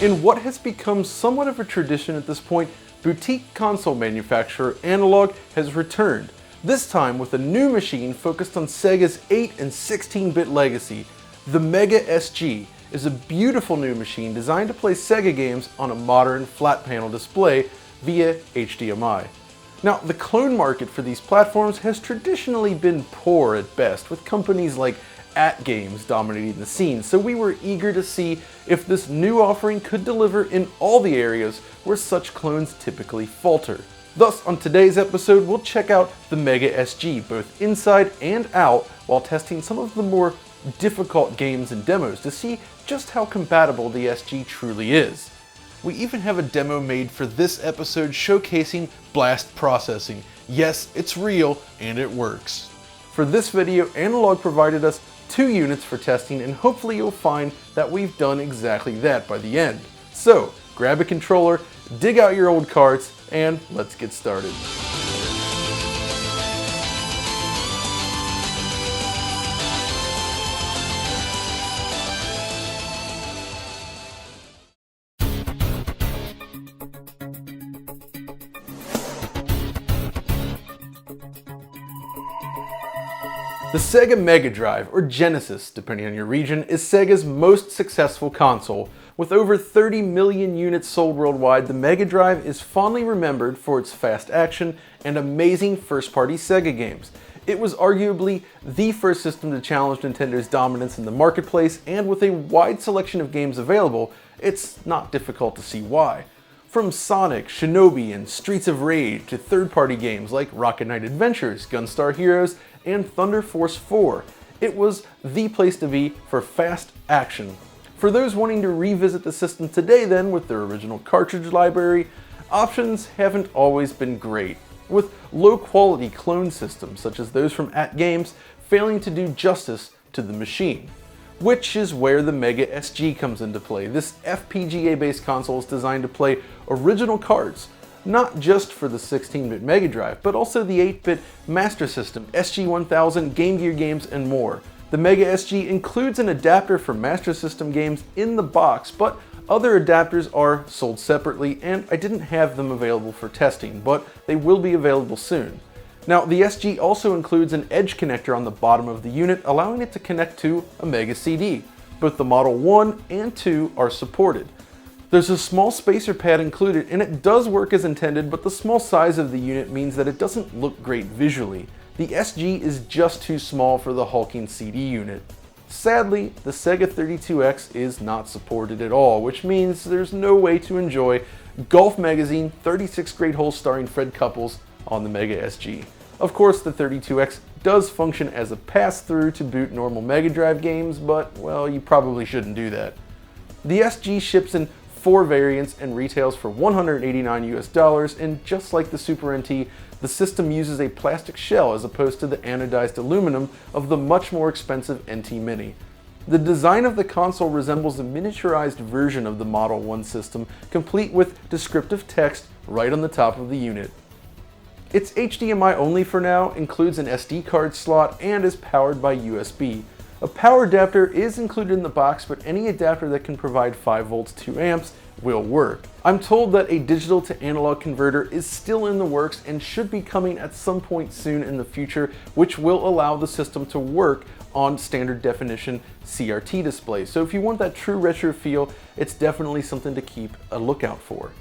In what has become somewhat of a tradition at this point, boutique console manufacturer Analogue has returned, this time with a new machine focused on Sega's 8 and 16-bit legacy. The Mega Sg is a beautiful new machine designed to play Sega games on a modern flat panel display via HDMI. Now, the clone market for these platforms has traditionally been poor at best, with companies like Games dominating the scene, so we were eager to see if this new offering could deliver in all the areas where such clones typically falter. Thus, on today's episode, we'll check out the Mega Sg, both inside and out, while testing some of the more difficult games and demos to see just how compatible the SG truly is. We even have a demo made for this episode showcasing blast processing. Yes, it's real and it works. For this video, Analogue provided us 2 units for testing, and hopefully you'll find that we've done exactly that by the end. So, grab a controller, dig out your old carts, and let's get started. The Sega Mega Drive, or Genesis, depending on your region, is Sega's most successful console. With over 30 million units sold worldwide, the Mega Drive is fondly remembered for its fast action and amazing first-party Sega games. It was arguably the first system to challenge Nintendo's dominance in the marketplace, and with a wide selection of games available, it's not difficult to see why. From Sonic, Shinobi, and Streets of Rage to third-party games like Rocket Knight Adventures, Gunstar Heroes, and Thunder Force 4, it was the place to be for fast action. For those wanting to revisit the system today then with their original cartridge library, options haven't always been great, with low-quality clone systems such as those from Games failing to do justice to the machine. Which is where the Mega Sg comes into play. This FPGA-based console is designed to play original cards, not just for the 16-bit Mega Drive, but also the 8-bit Master System, SG-1000, Game Gear games, and more. The Mega Sg includes an adapter for Master System games in the box, but other adapters are sold separately, and I didn't have them available for testing, but they will be available soon. Now, the SG also includes an edge connector on the bottom of the unit, allowing it to connect to a Mega CD. Both the Model 1 and 2 are supported. There's a small spacer pad included, and it does work as intended, but the small size of the unit means that it doesn't look great visually. The SG is just too small for the hulking CD unit. Sadly, the Sega 32X is not supported at all, which means there's no way to enjoy Golf Magazine 36 Great Holes starring Fred Couples on the Mega Sg. Of course, the 32X does function as a pass-through to boot normal Mega Drive games, but, well, you probably shouldn't do that. The SG ships in 4 variants and retails for $189 US, and just like the Super NT, the system uses a plastic shell as opposed to the anodized aluminum of the much more expensive NT Mini. The design of the console resembles a miniaturized version of the Model 1 system, complete with descriptive text right on the top of the unit. It's HDMI only for now, includes an SD card slot, and is powered by USB. A power adapter is included in the box, but any adapter that can provide 5 volts 2 amps will work. I'm told that a digital to analog converter is still in the works and should be coming at some point soon in the future, which will allow the system to work on standard definition CRT displays. So if you want that true retro feel, it's definitely something to keep a lookout for.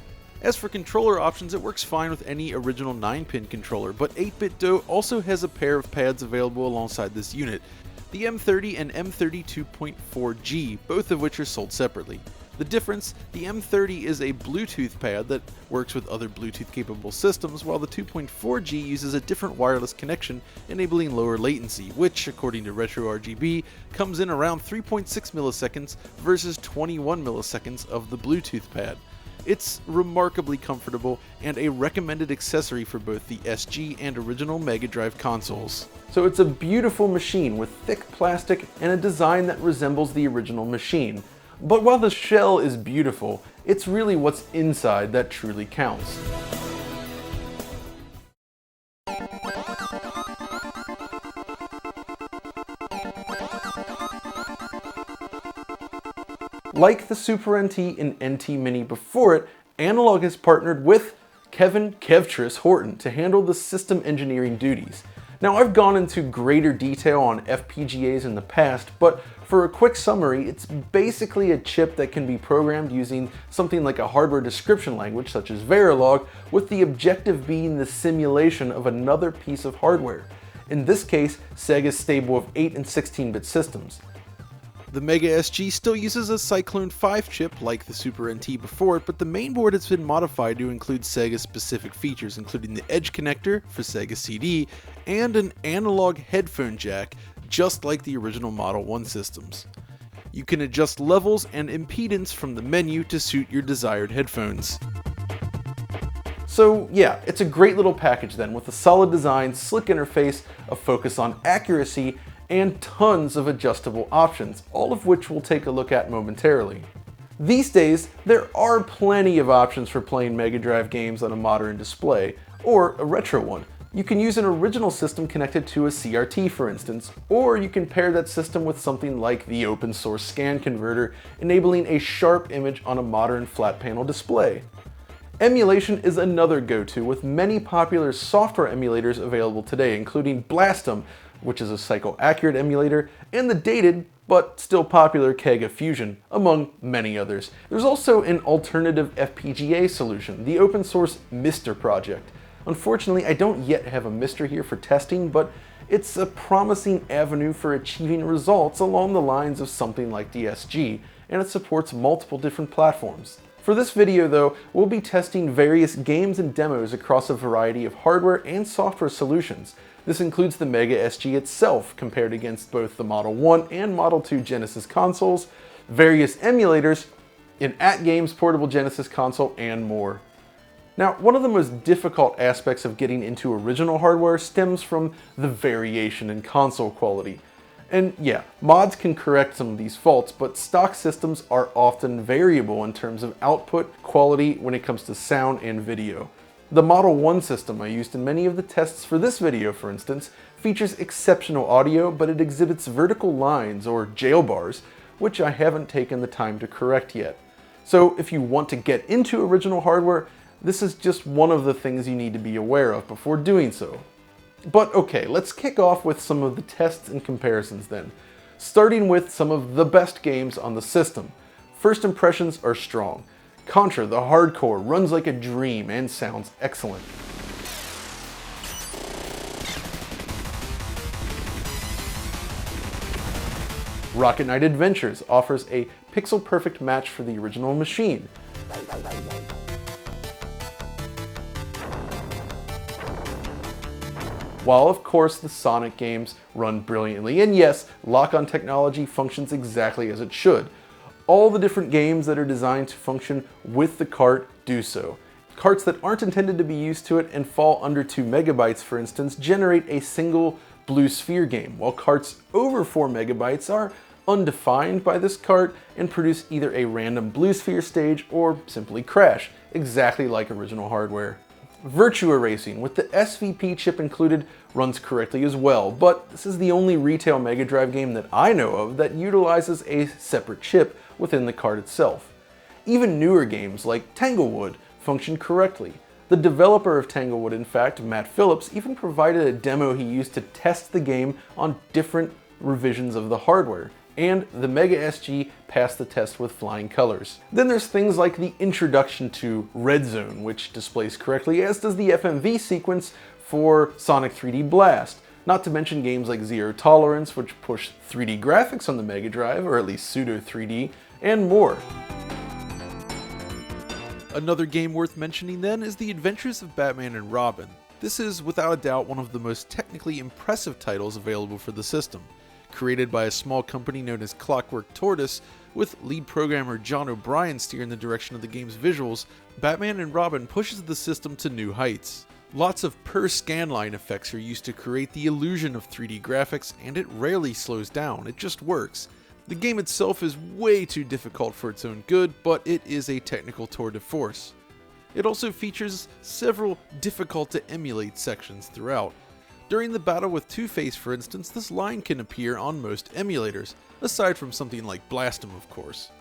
As for controller options, it works fine with any original 9-pin controller, but 8-Bit Do also has a pair of pads available alongside this unit, the M30 and M32.4G, both of which are sold separately. The difference, the M30 is a Bluetooth pad that works with other Bluetooth-capable systems, while the 2.4G uses a different wireless connection, enabling lower latency, which, according to RetroRGB, comes in around 3.6 milliseconds versus 21 milliseconds of the Bluetooth pad. It's remarkably comfortable and a recommended accessory for both the SG and original Mega Drive consoles. So it's a beautiful machine with thick plastic and a design that resembles the original machine. But while the shell is beautiful, it's really what's inside that truly counts. Like the Super NT and NT Mini before it, Analogue has partnered with Kevin Kevtris Horton to handle the system engineering duties. Now, I've gone into greater detail on FPGAs in the past, but for a quick summary, it's basically a chip that can be programmed using something like a hardware description language such as Verilog, with the objective being the simulation of another piece of hardware. In this case, Sega's stable of 8 and 16-bit systems. The Mega Sg still uses a Cyclone 5 chip like the Super NT before it, but the mainboard has been modified to include Sega's specific features, including the Edge connector for Sega CD and an analog headphone jack, just like the original Model 1 systems. You can adjust levels and impedance from the menu to suit your desired headphones. So yeah, it's a great little package then, with a solid design, slick interface, a focus on accuracy, and tons of adjustable options, all of which we'll take a look at momentarily. These days, there are plenty of options for playing Mega Drive games on a modern display, or a retro one. You can use an original system connected to a CRT, for instance, or you can pair that system with something like the open source scan converter, enabling a sharp image on a modern flat panel display. Emulation is another go-to, with many popular software emulators available today, including Blastum, which is a cycle-accurate emulator, and the dated, but still popular Kega Fusion, among many others. There's also an alternative FPGA solution, the open-source Mister project. Unfortunately, I don't yet have a Mister here for testing, but it's a promising avenue for achieving results along the lines of something like the SG, and it supports multiple different platforms. For this video though, we'll be testing various games and demos across a variety of hardware and software solutions. This includes the Mega Sg itself, compared against both the Model 1 and Model 2 Genesis consoles, various emulators, an AtGames portable Genesis console, and more. Now, one of the most difficult aspects of getting into original hardware stems from the variation in console quality. And yeah, mods can correct some of these faults, but stock systems are often variable in terms of output quality when it comes to sound and video. The Model 1 system I used in many of the tests for this video, for instance, features exceptional audio, but it exhibits vertical lines, or jail bars, which I haven't taken the time to correct yet. So if you want to get into original hardware, this is just one of the things you need to be aware of before doing so. But okay, let's kick off with some of the tests and comparisons then, starting with some of the best games on the system. First impressions are strong. Contra the Hardcore runs like a dream and sounds excellent. Rocket Knight Adventures offers a pixel-perfect match for the original machine. While of course the Sonic games run brilliantly, and yes, lock-on technology functions exactly as it should. All the different games that are designed to function with the cart do so. Carts that aren't intended to be used to it and fall under 2 megabytes, for instance, generate a single blue sphere game, while carts over 4 megabytes are undefined by this cart and produce either a random blue sphere stage or simply crash, exactly like original hardware. Virtua Racing, with the SVP chip included, runs correctly as well, but this is the only retail Mega Drive game that I know of that utilizes a separate chip within the cart itself. Even newer games like Tanglewood function correctly. The developer of Tanglewood, in fact, Matt Phillips, even provided a demo he used to test the game on different revisions of the hardware, and the Mega Sg passed the test with flying colors. Then there's things like the introduction to Red Zone, which displays correctly, as does the FMV sequence for Sonic 3D Blast. Not to mention games like Zero Tolerance, which push 3D graphics on the Mega Drive, or at least pseudo 3D, and more. Another game worth mentioning then is The Adventures of Batman and Robin. This is without a doubt one of the most technically impressive titles available for the system. Created by a small company known as Clockwork Tortoise, with lead programmer John O'Brien steering the direction of the game's visuals, Batman and Robin pushes the system to new heights. Lots of per-scanline effects are used to create the illusion of 3D graphics, and it rarely slows down, it just works. The game itself is way too difficult for its own good, but it is a technical tour de force. It also features several difficult to emulate sections throughout. During the battle with Two-Face, for instance, this line can appear on most emulators, aside from something like Blastum, of course.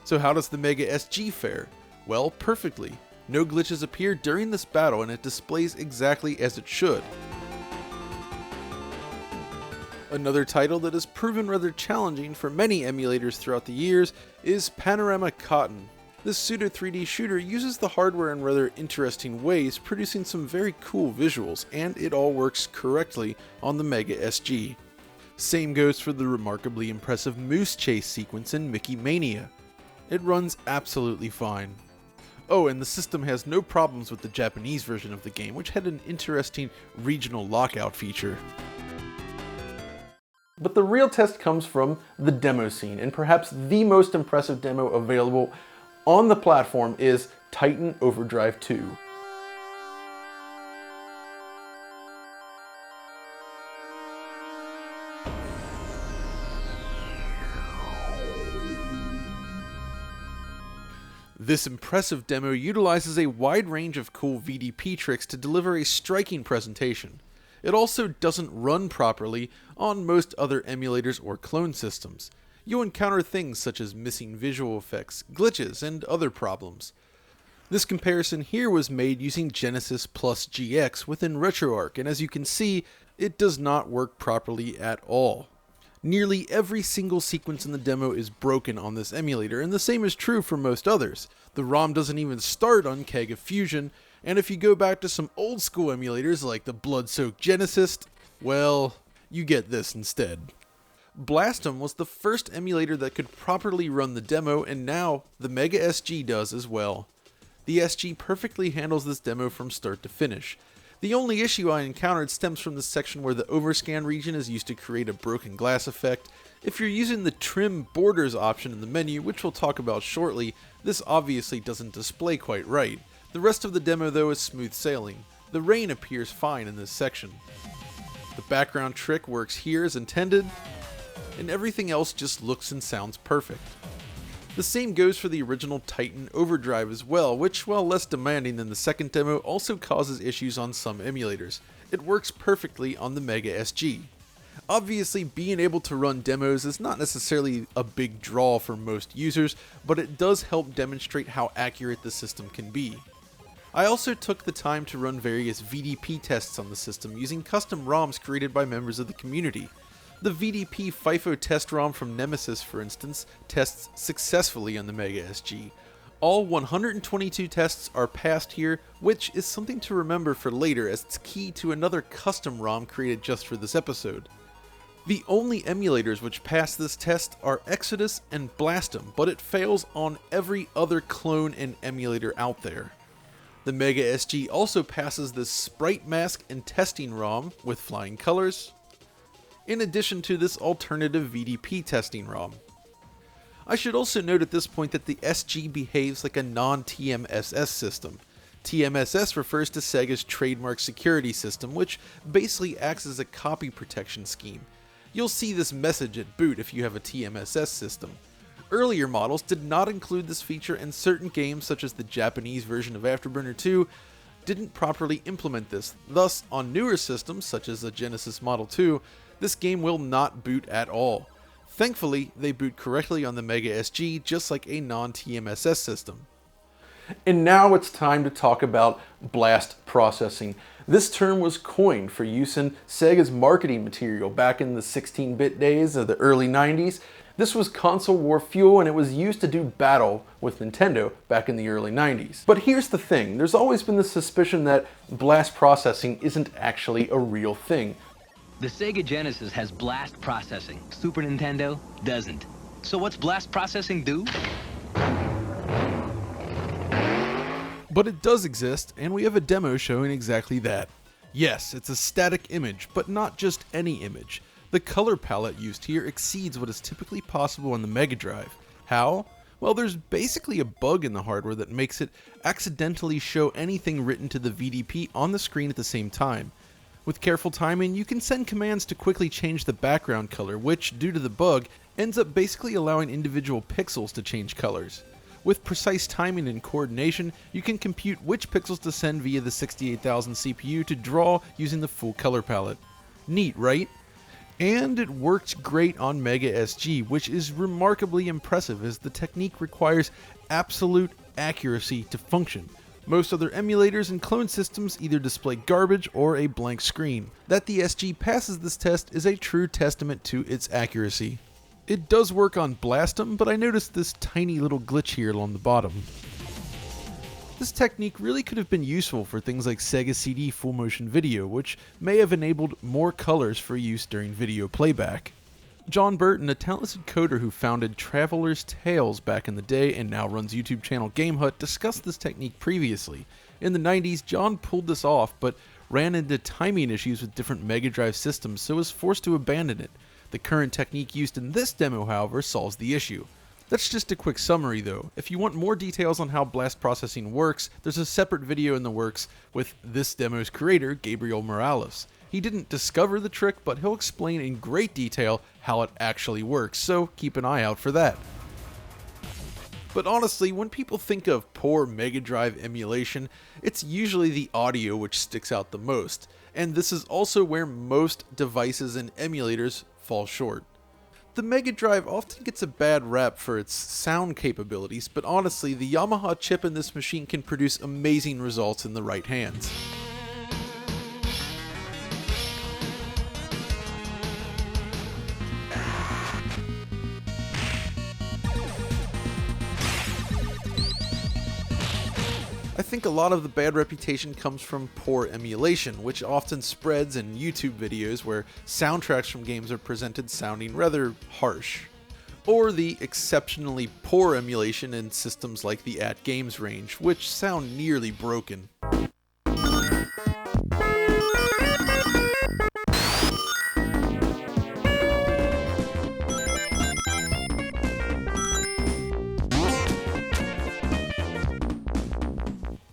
So how does the Mega SG fare? Well, perfectly. No glitches appear during this battle, and it displays exactly as it should. Another title that has proven rather challenging for many emulators throughout the years is Panorama Cotton. This pseudo 3D shooter uses the hardware in rather interesting ways, producing some very cool visuals, and it all works correctly on the Mega SG. Same goes for the remarkably impressive Moose Chase sequence in Mickey Mania. It runs absolutely fine. Oh, and the system has no problems with the Japanese version of the game, which had an interesting regional lockout feature. But the real test comes from the demo scene, and perhaps the most impressive demo available on the platform is Titan Overdrive 2. This impressive demo utilizes a wide range of cool VDP tricks to deliver a striking presentation. It also doesn't run properly on most other emulators or clone systems. You'll encounter things such as missing visual effects, glitches, and other problems. This comparison here was made using Genesis plus GX within RetroArch, and as you can see, it does not work properly at all. Nearly every single sequence in the demo is broken on this emulator, and the same is true for most others. The ROM doesn't even start on Kega Fusion, and if you go back to some old school emulators like the blood-soaked Genesis, well, you get this instead. Blastum was the first emulator that could properly run the demo, and now the Mega SG does as well. The SG perfectly handles this demo from start to finish. The only issue I encountered stems from the section where the overscan region is used to create a broken glass effect. If you're using the trim borders option in the menu, which we'll talk about shortly, this obviously doesn't display quite right. The rest of the demo though is smooth sailing. The rain appears fine in this section. The background trick works here as intended, and everything else just looks and sounds perfect. The same goes for the original Titan Overdrive as well, which, while less demanding than the second demo, also causes issues on some emulators. It works perfectly on the Mega SG. Obviously, being able to run demos is not necessarily a big draw for most users, but it does help demonstrate how accurate the system can be. I also took the time to run various VDP tests on the system using custom ROMs created by members of the community. The VDP FIFO test ROM from Nemesis, for instance, tests successfully on the Mega SG. All 122 tests are passed here, which is something to remember for later as it's key to another custom ROM created just for this episode. The only emulators which pass this test are Exodus and Blastum, but it fails on every other clone and emulator out there. The Mega SG also passes this Sprite Mask and Testing ROM with flying colors, in addition to this alternative VDP testing ROM. I should also note at this point that the SG behaves like a non-TMSS system. TMSS refers to Sega's trademark security system, which basically acts as a copy protection scheme. You'll see this message at boot if you have a TMSS system. Earlier models did not include this feature, and certain games such as the Japanese version of Afterburner 2 didn't properly implement this. Thus, on newer systems such as the Genesis Model 2, this game will not boot at all. Thankfully, they boot correctly on the Mega SG, just like a non-TMSS system. And now it's time to talk about blast processing. This term was coined for use in Sega's marketing material back in the 16-bit days of the early 90s. This was console war fuel, and it was used to do battle with Nintendo back in the early 90s. But here's the thing, there's always been the suspicion that blast processing isn't actually a real thing. The Sega Genesis has blast processing. Super Nintendo doesn't. So what's blast processing do? But it does exist, and we have a demo showing exactly that. Yes, it's a static image, but not just any image. The color palette used here exceeds what is typically possible on the Mega Drive. How? Well, there's basically a bug in the hardware that makes it accidentally show anything written to the VDP on the screen at the same time. With careful timing, you can send commands to quickly change the background color, which, due to the bug, ends up basically allowing individual pixels to change colors. With precise timing and coordination, you can compute which pixels to send via the 68000 CPU to draw using the full color palette. Neat, right? And it worked great on Mega Sg, which is remarkably impressive as the technique requires absolute accuracy to function. Most other emulators and clone systems either display garbage or a blank screen. That the SG passes this test is a true testament to its accuracy. It does work on Blastum, but I noticed this tiny little glitch here along the bottom. This technique really could have been useful for things like Sega CD full motion video, which may have enabled more colors for use during video playback. John Burton, a talented coder who founded Traveler's Tales back in the day and now runs YouTube channel Game Hut, discussed this technique previously. In the 90s, John pulled this off, but ran into timing issues with different Mega Drive systems, so was forced to abandon it. The current technique used in this demo, however, solves the issue. That's just a quick summary though. If you want more details on how blast processing works, there's a separate video in the works with this demo's creator, Gabriel Morales. He didn't discover the trick, but he'll explain in great detail how it actually works, so keep an eye out for that. But honestly, when people think of poor Mega Drive emulation, it's usually the audio which sticks out the most, and this is also where most devices and emulators fall short. The Mega Drive often gets a bad rap for its sound capabilities, but honestly, the Yamaha chip in this machine can produce amazing results in the right hands. I think a lot of the bad reputation comes from poor emulation, which often spreads in YouTube videos where soundtracks from games are presented sounding rather harsh. Or the exceptionally poor emulation in systems like the @Games range, which sound nearly broken.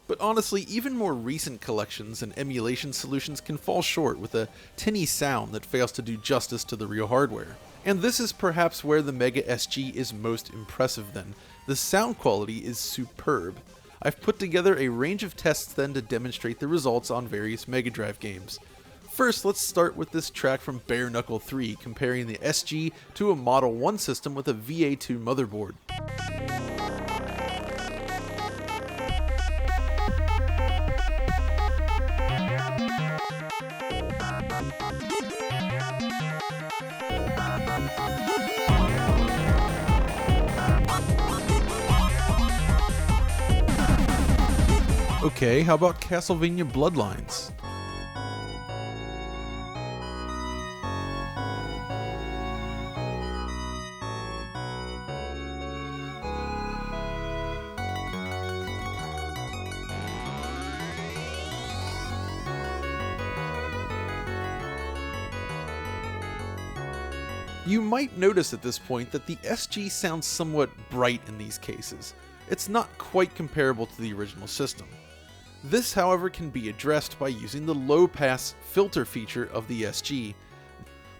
But honestly, even more recent collections and emulation solutions can fall short with a tinny sound that fails to do justice to the real hardware. And this is perhaps where the Mega Sg is most impressive then. The sound quality is superb. I've put together a range of tests then to demonstrate the results on various Mega Drive games. First, let's start with this track from Bare Knuckle 3, comparing the SG to a Model 1 system with a VA2 motherboard. Okay, how about Castlevania Bloodlines? You might notice at this point that the SG sounds somewhat bright in these cases. It's not quite comparable to the original system. This, however, can be addressed by using the low-pass filter feature of the SG.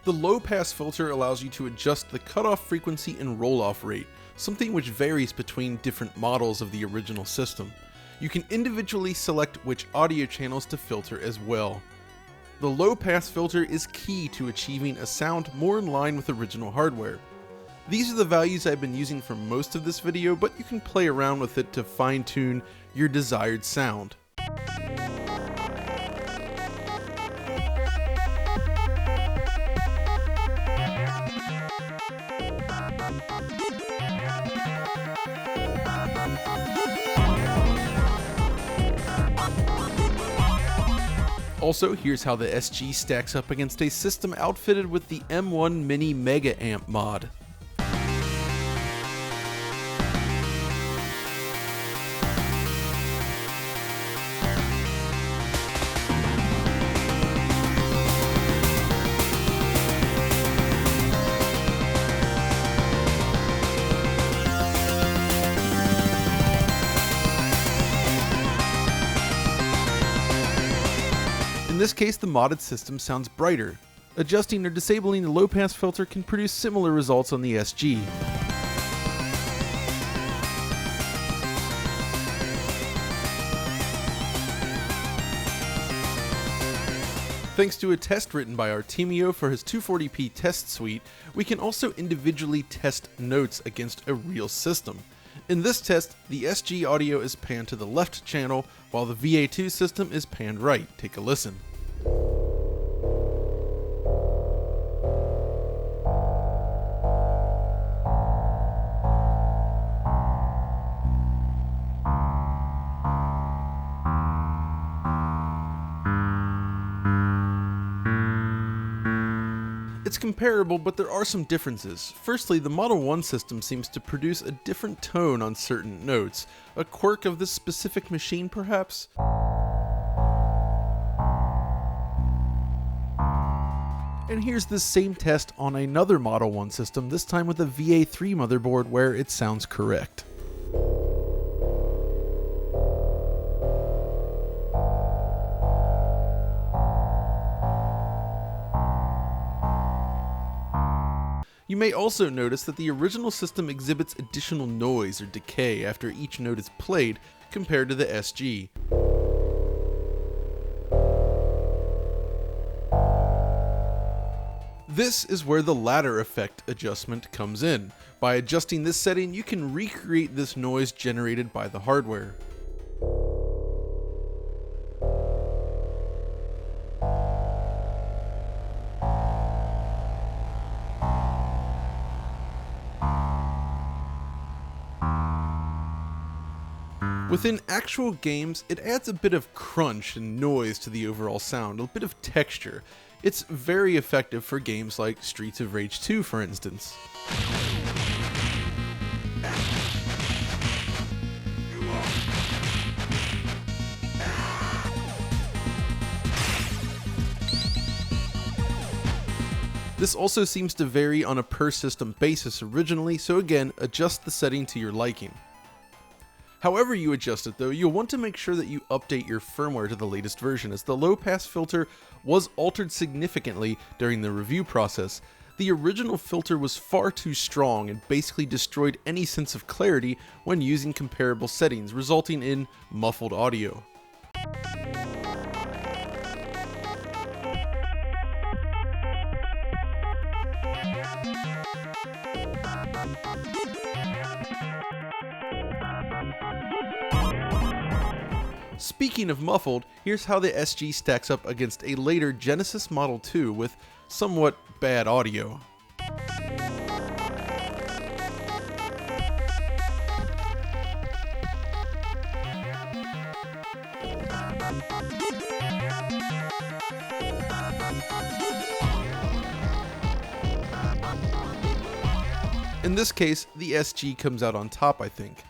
The low-pass filter allows you to adjust the cutoff frequency and roll-off rate, something which varies between different models of the original system. You can individually select which audio channels to filter as well. The low-pass filter is key to achieving a sound more in line with original hardware. These are the values I've been using for most of this video, but you can play around with it to fine-tune your desired sound. Also, here's how the SG stacks up against a system outfitted with the M1 Mini Mega Amp mod. this case, the modded system sounds brighter. Adjusting or disabling the low-pass filter can produce similar results on the SG. Thanks to a test written by Artemio for his 240p test suite, we can also individually test notes against a real system. In this test, the SG audio is panned to the left channel, while the VA2 system is panned right. Take a listen. It's comparable, but there are some differences. Firstly, the Model 1 system seems to produce a different tone on certain notes. A quirk of this specific machine, perhaps? And here's the same test on another Model 1 system, this time with a VA3 motherboard where it sounds correct. You may also notice that the original system exhibits additional noise or decay after each note is played compared to the SG. This is where the ladder effect adjustment comes in. By adjusting this setting, you can recreate this noise generated by the hardware. Within actual games, it adds a bit of crunch and noise to the overall sound, a bit of texture. It's very effective for games like Streets of Rage 2, for instance. This also seems to vary on a per system basis originally, so again, adjust the setting to your liking. However you adjust it though, you'll want to make sure that you update your firmware to the latest version, as the low pass filter was altered significantly during the review process. The original filter was far too strong and basically destroyed any sense of clarity when using comparable settings, resulting in muffled audio. Speaking of muffled, here's how the SG stacks up against a later Genesis Model 2 with somewhat bad audio. In this case, the SG comes out on top, I think.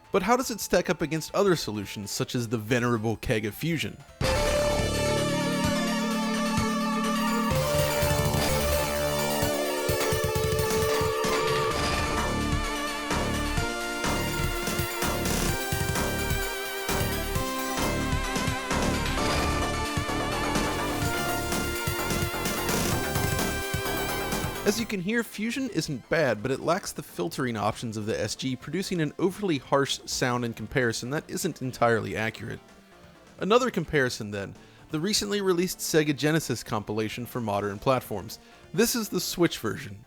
But how does it stack up against other solutions, such as the venerable keg of Fusion? As you can hear, Fusion isn't bad, but it lacks the filtering options of the SG, producing an overly harsh sound in comparison that isn't entirely accurate. Another comparison then, the recently released Sega Genesis compilation for modern platforms. This is the Switch version.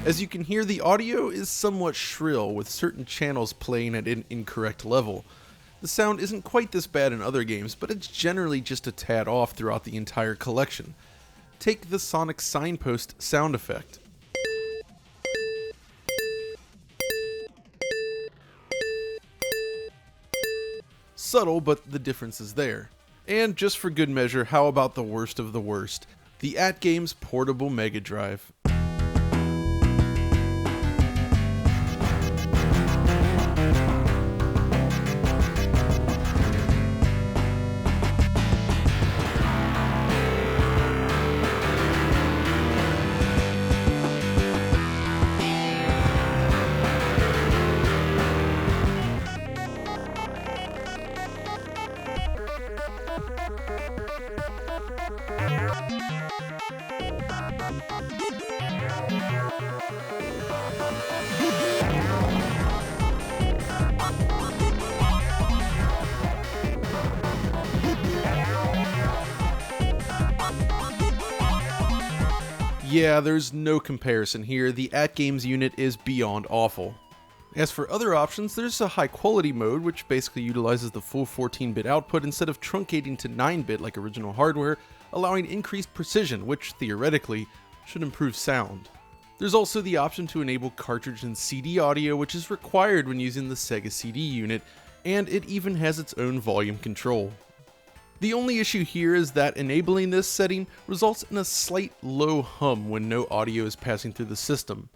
As you can hear, the audio is somewhat shrill, with certain channels playing at an incorrect level. The sound isn't quite this bad in other games, but it's generally just a tad off throughout the entire collection. Take the Sonic Signpost sound effect. Subtle, but the difference is there. And just for good measure, how about the worst of the worst? The AtGames Portable Mega Drive. Yeah, there's no comparison here. The AtGames unit is beyond awful. As for other options, there's a high quality mode, which basically utilizes the full 14-bit output instead of truncating to 9-bit like original hardware, allowing increased precision, which theoretically should improve sound. There's also the option to enable cartridge and CD audio, which is required when using the Sega CD unit, and it even has its own volume control. The only issue here is that enabling this setting results in a slight low hum when no audio is passing through the system.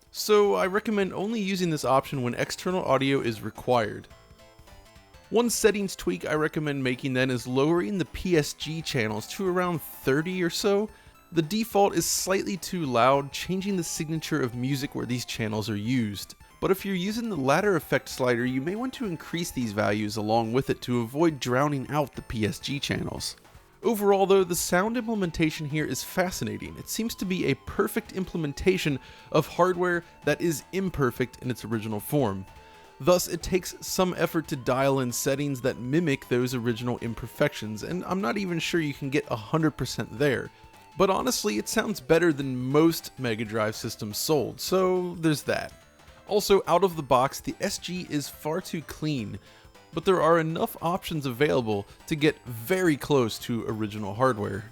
So I recommend only using this option when external audio is required. One settings tweak I recommend making then is lowering the PSG channels to around 30 or so. The default is slightly too loud, changing the signature of music where these channels are used. But if you're using the ladder effect slider, you may want to increase these values along with it to avoid drowning out the PSG channels. Overall though, the sound implementation here is fascinating. It seems to be a perfect implementation of hardware that is imperfect in its original form. Thus, it takes some effort to dial in settings that mimic those original imperfections, and I'm not even sure you can get 100% there. But honestly, it sounds better than most Mega Drive systems sold, so there's that. Also, out of the box, the SG is far too clean, but there are enough options available to get very close to original hardware.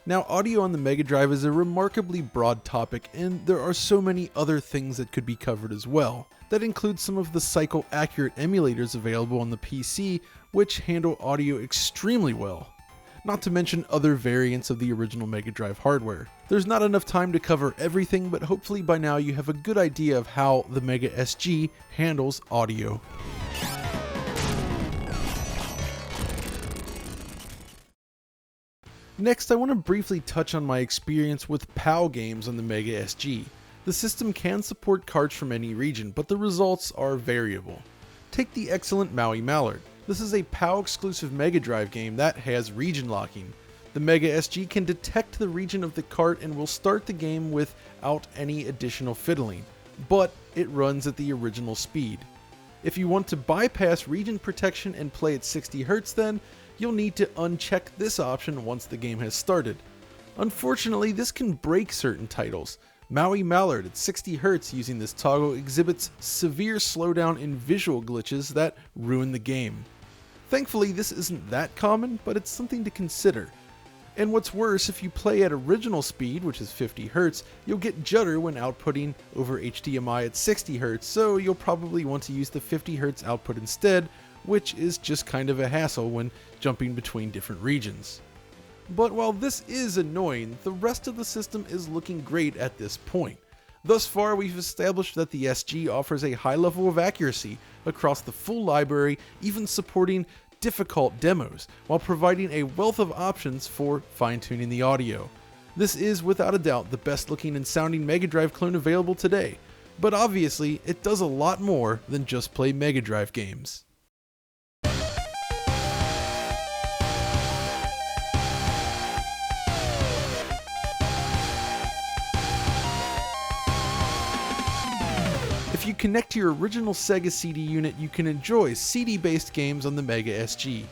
Now, audio on the Mega Drive is a remarkably broad topic, and there are so many other things that could be covered as well. That includes some of the cycle-accurate emulators available on the PC, which handle audio extremely well. Not to mention other variants of the original Mega Drive hardware. There's not enough time to cover everything, but hopefully by now you have a good idea of how the Mega SG handles audio. Next, I want to briefly touch on my experience with PAL games on the Mega SG. The system can support cards from any region, but the results are variable. Take the excellent Maui Mallard. This is a PAL exclusive Mega Drive game that has region locking. The Mega SG can detect the region of the cart and will start the game without any additional fiddling, but it runs at the original speed. If you want to bypass region protection and play at 60 Hz then, you'll need to uncheck this option once the game has started. Unfortunately, this can break certain titles. Maui Mallard at 60 Hz using this toggle exhibits severe slowdown and visual glitches that ruin the game. Thankfully, this isn't that common, but it's something to consider. And what's worse, if you play at original speed, which is 50 Hz, you'll get judder when outputting over HDMI at 60 Hz, so you'll probably want to use the 50 Hz output instead, which is just kind of a hassle when jumping between different regions. But while this is annoying, the rest of the system is looking great at this point. Thus far, we've established that the SG offers a high level of accuracy across the full library, even supporting difficult demos, while providing a wealth of options for fine-tuning the audio. This is without a doubt the best looking and sounding Mega Drive clone available today, but obviously it does a lot more than just play Mega Drive games. If you connect to your original Sega CD unit, you can enjoy CD-based games on the Mega SG,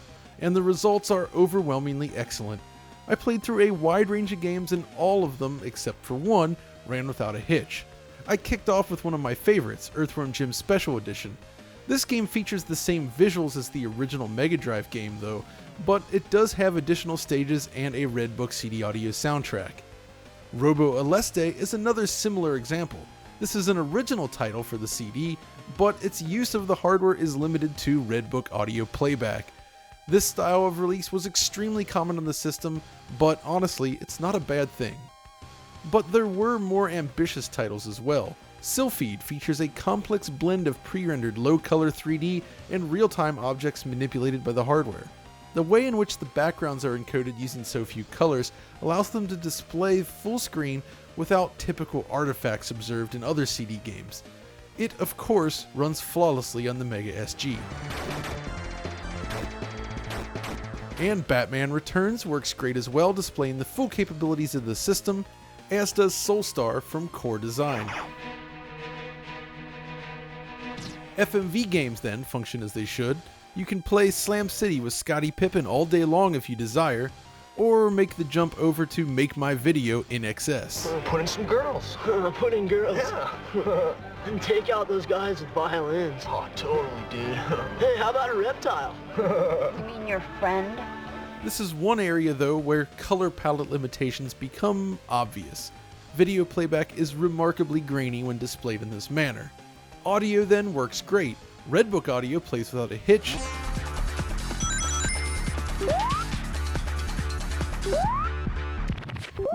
and the results are overwhelmingly excellent. I played through a wide range of games and all of them, except for one, ran without a hitch. I kicked off with one of my favorites, Earthworm Jim Special Edition. This game features the same visuals as the original Mega Drive game though, but it does have additional stages and a Red Book CD audio soundtrack. Robo Aleste is another similar example. This is an original title for the CD, but its use of the hardware is limited to Red Book audio playback. This style of release was extremely common on the system, but honestly, it's not a bad thing. But there were more ambitious titles as well. Sylpheed features a complex blend of pre-rendered low-color 3D and real-time objects manipulated by the hardware. The way in which the backgrounds are encoded using so few colors allows them to display full screen without typical artifacts observed in other CD games. It, of course, runs flawlessly on the Mega SG. And Batman Returns works great as well, displaying the full capabilities of the system, as does Soulstar from Core Design. FMV games then function as they should. You can play Slam City with Scottie Pippen all day long if you desire. or make the jump over to Make My Video in XS. Put in some girls. Put in girls. Yeah. And take out those guys with violins. Oh, totally, dude. Hey, how about a reptile? You mean your friend? This is one area though where color palette limitations become obvious. Video playback is remarkably grainy when displayed in this manner. Audio then works great. Redbook audio plays without a hitch,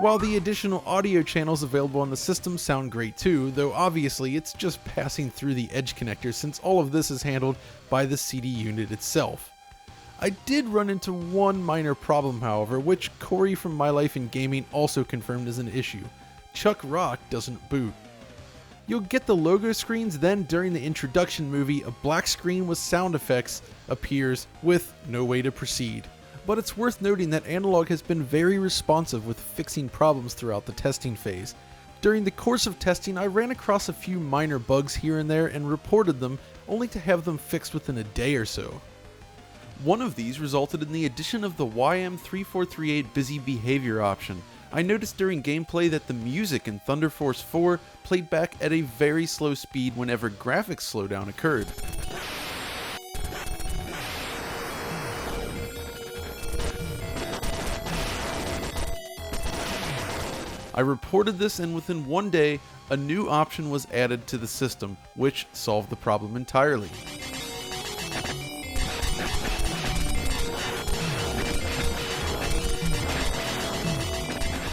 while the additional audio channels available on the system sound great too, though obviously it's just passing through the edge connector since all of this is handled by the CD unit itself. I did run into one minor problem however, which Corey from My Life in Gaming also confirmed is an issue. Chuck Rock doesn't boot. You'll get the logo screens, then during the introduction movie, a black screen with sound effects appears with no way to proceed. But it's worth noting that Analogue has been very responsive with fixing problems throughout the testing phase. During the course of testing, I ran across a few minor bugs here and there and reported them, only to have them fixed within a day or so. One of these resulted in the addition of the YM3438 Busy Behavior option. I noticed during gameplay that the music in Thunder Force 4 played back at a very slow speed whenever graphics slowdown occurred. I reported this, and within one day, a new option was added to the system, which solved the problem entirely.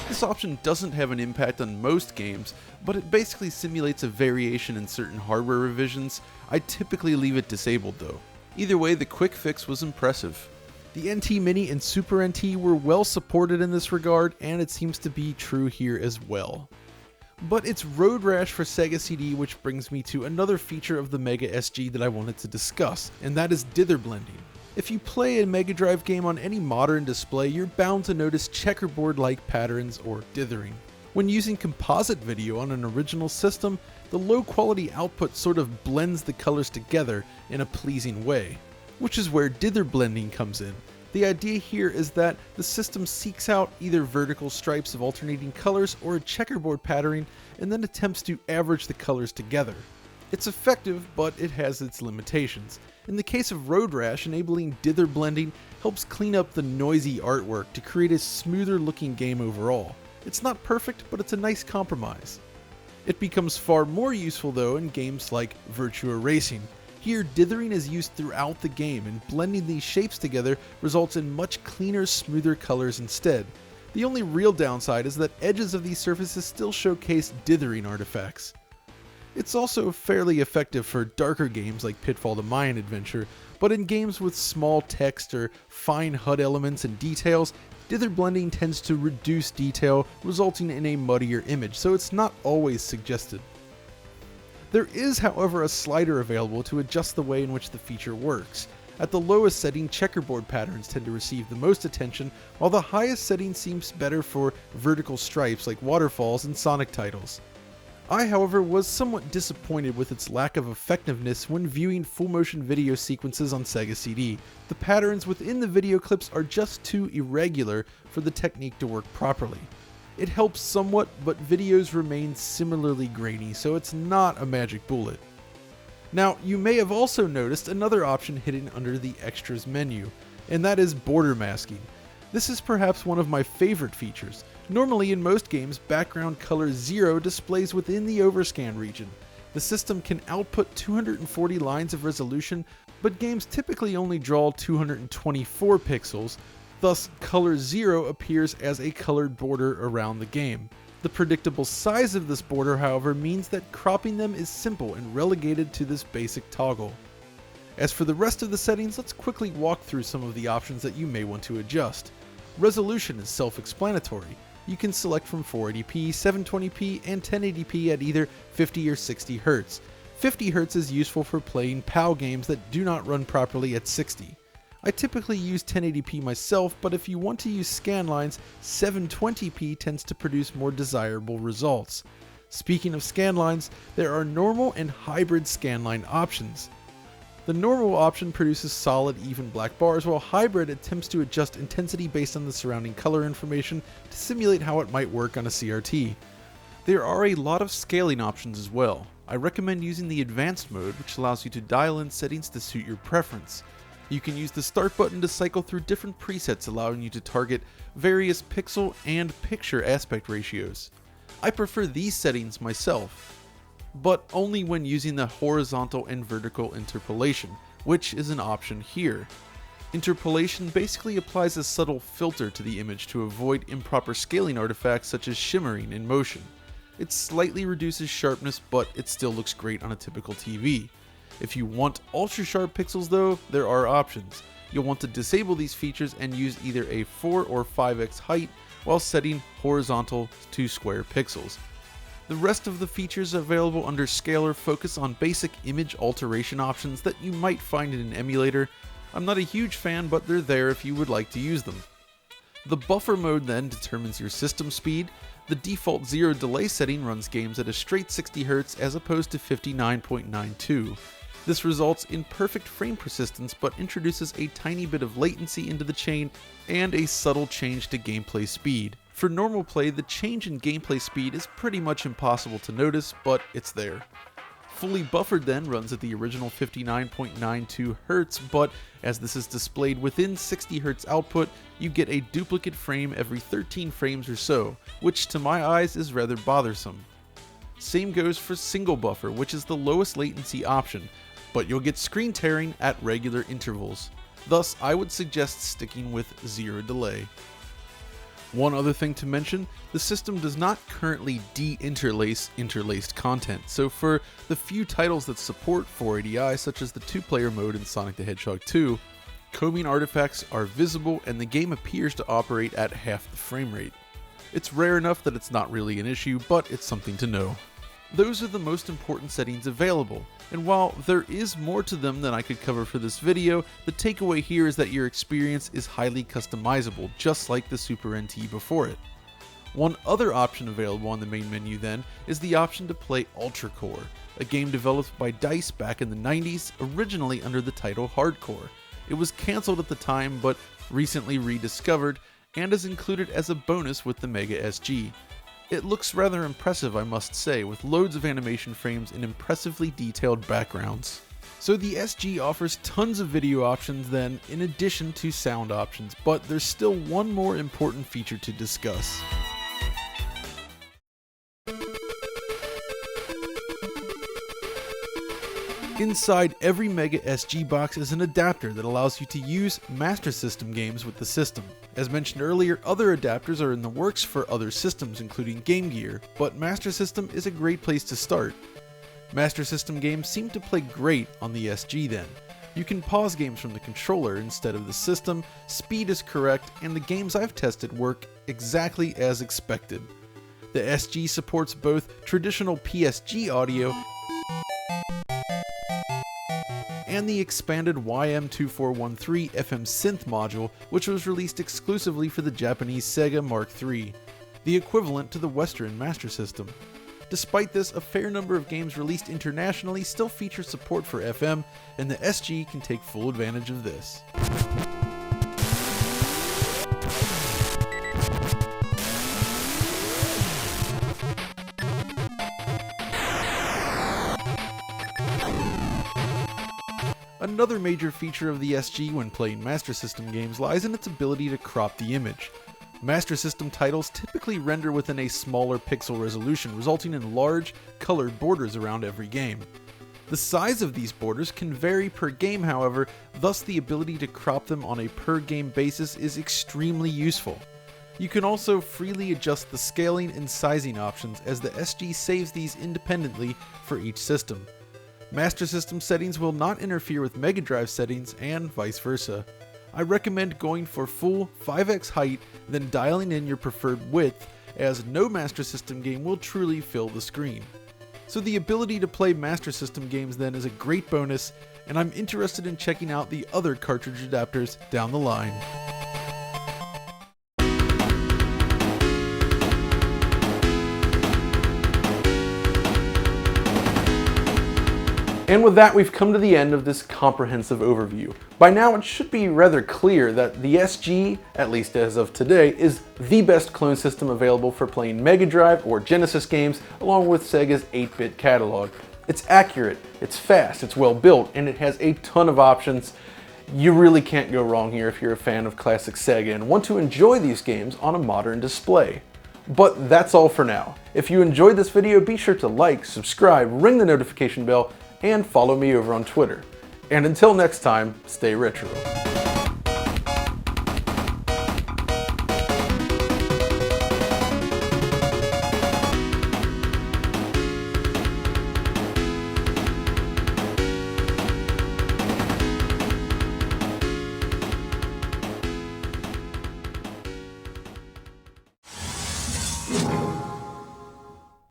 This option doesn't have an impact on most games, but it basically simulates a variation in certain hardware revisions. I typically leave it disabled though. Either way, the quick fix was impressive. The NT Mini and Super NT were well supported in this regard, and it seems to be true here as well. But it's road rash for Sega CD, which brings me to another feature of the Mega SG that I wanted to discuss, and that is dither blending. If you play a Mega Drive game on any modern display, you're bound to notice checkerboard-like patterns or dithering. When using composite video on an original system, the low-quality output sort of blends the colors together in a pleasing way, which is where dither blending comes in. The idea here is that the system seeks out either vertical stripes of alternating colors or a checkerboard patterning and then attempts to average the colors together. It's effective, but it has its limitations. In the case of Road Rash, enabling dither blending helps clean up the noisy artwork to create a smoother looking game overall. It's not perfect, but it's a nice compromise. It becomes far more useful though in games like Virtua Racing. Here, dithering is used throughout the game, and blending these shapes together results in much cleaner, smoother colors instead. The only real downside is that edges of these surfaces still showcase dithering artifacts. It's also fairly effective for darker games like Pitfall: The Mayan Adventure, but in games with small text or fine HUD elements and details, dither blending tends to reduce detail, resulting in a muddier image, so it's not always suggested. There is, however, a slider available to adjust the way in which the feature works. At the lowest setting, checkerboard patterns tend to receive the most attention, while the highest setting seems better for vertical stripes like waterfalls and Sonic titles. I, however, was somewhat disappointed with its lack of effectiveness when viewing full-motion video sequences on Sega CD. The patterns within the video clips are just too irregular for the technique to work properly. It helps somewhat, but videos remain similarly grainy, so it's not a magic bullet. Now, you may have also noticed another option hidden under the Extras menu, and that is border masking. This is perhaps one of my favorite features. Normally in most games, background color 0 displays within the overscan region. The system can output 240 lines of resolution, but games typically only draw 224 pixels, thus color 0 appears as a colored border around the game. The predictable size of this border, however, means that cropping them is simple and relegated to this basic toggle. As for the rest of the settings, let's quickly walk through some of the options that you may want to adjust. Resolution is self-explanatory. You can select from 480p, 720p, and 1080p at either 50 or 60 Hz. 50 Hz is useful for playing PAL games that do not run properly at 60. I typically use 1080p myself, but if you want to use scanlines, 720p tends to produce more desirable results. Speaking of scanlines, there are normal and hybrid scanline options. The normal option produces solid, even black bars, while hybrid attempts to adjust intensity based on the surrounding color information to simulate how it might work on a CRT. There are a lot of scaling options as well. I recommend using the advanced mode, which allows you to dial in settings to suit your preference. You can use the start button to cycle through different presets, allowing you to target various pixel and picture aspect ratios. I prefer these settings myself, but only when using the horizontal and vertical interpolation, which is an option here. Interpolation basically applies a subtle filter to the image to avoid improper scaling artifacts such as shimmering in motion. It slightly reduces sharpness, but it still looks great on a typical TV. If you want ultra sharp pixels though, there are options. You'll want to disable these features and use either a 4 or 5x height while setting horizontal to square pixels. The rest of the features available under Scaler focus on basic image alteration options that you might find in an emulator. I'm not a huge fan, but they're there if you would like to use them. The buffer mode then determines your system speed. The default 0 delay setting runs games at a straight 60Hz as opposed to 59.92. This results in perfect frame persistence but introduces a tiny bit of latency into the chain and a subtle change to gameplay speed. For normal play, the change in gameplay speed is pretty much impossible to notice, but it's there. Fully buffered then runs at the original 59.92 Hz, but as this is displayed within 60Hz output, you get a duplicate frame every 13 frames or so, which to my eyes is rather bothersome. Same goes for single buffer, which is the lowest latency option, but you'll get screen tearing at regular intervals. Thus, I would suggest sticking with 0 delay. One other thing to mention, the system does not currently de-interlace interlaced content, so for the few titles that support 480i, such as the 2-player mode in Sonic the Hedgehog 2, combing artifacts are visible and the game appears to operate at half the frame rate. It's rare enough that it's not really an issue, but it's something to know. Those are the most important settings available, and while there is more to them than I could cover for this video, the takeaway here is that your experience is highly customizable, just like the Super NT before it. One other option available on the main menu then is the option to play Ultra Core, a game developed by DICE back in the 90s, originally under the title Hardcore. It was cancelled at the time, but recently rediscovered, and is included as a bonus with the Mega Sg. It looks rather impressive, I must say, with loads of animation frames and impressively detailed backgrounds. So the SG offers tons of video options then, in addition to sound options, but there's still one more important feature to discuss. Inside every Mega Sg box is an adapter that allows you to use Master System games with the system. As mentioned earlier, other adapters are in the works for other systems including Game Gear, but Master System is a great place to start. Master System games seem to play great on the SG then. You can pause games from the controller instead of the system, speed is correct, and the games I've tested work exactly as expected. The SG supports both traditional PSG audio and the expanded YM2413 FM synth module, which was released exclusively for the Japanese Sega Mark III, the equivalent to the Western Master System. Despite this, a fair number of games released internationally still feature support for FM, and the SG can take full advantage of this. Another major feature of the SG when playing Master System games lies in its ability to crop the image. Master System titles typically render within a smaller pixel resolution, resulting in large, colored borders around every game. The size of these borders can vary per game, however, thus the ability to crop them on a per game basis is extremely useful. You can also freely adjust the scaling and sizing options, as the SG saves these independently for each system. Master System settings will not interfere with Mega Drive settings, and vice versa. I recommend going for full 5x height, then dialing in your preferred width, as no Master System game will truly fill the screen. So the ability to play Master System games then is a great bonus, and I'm interested in checking out the other cartridge adapters down the line. And with that, we've come to the end of this comprehensive overview. By now, it should be rather clear that the SG, at least as of today, is the best clone system available for playing Mega Drive or Genesis games, along with Sega's 8-bit catalog. It's accurate, it's fast, it's well built, and it has a ton of options. You really can't go wrong here if you're a fan of classic Sega and want to enjoy these games on a modern display. But that's all for now. If you enjoyed this video, be sure to like, subscribe, ring the notification bell, and follow me over on Twitter. And until next time, stay retro.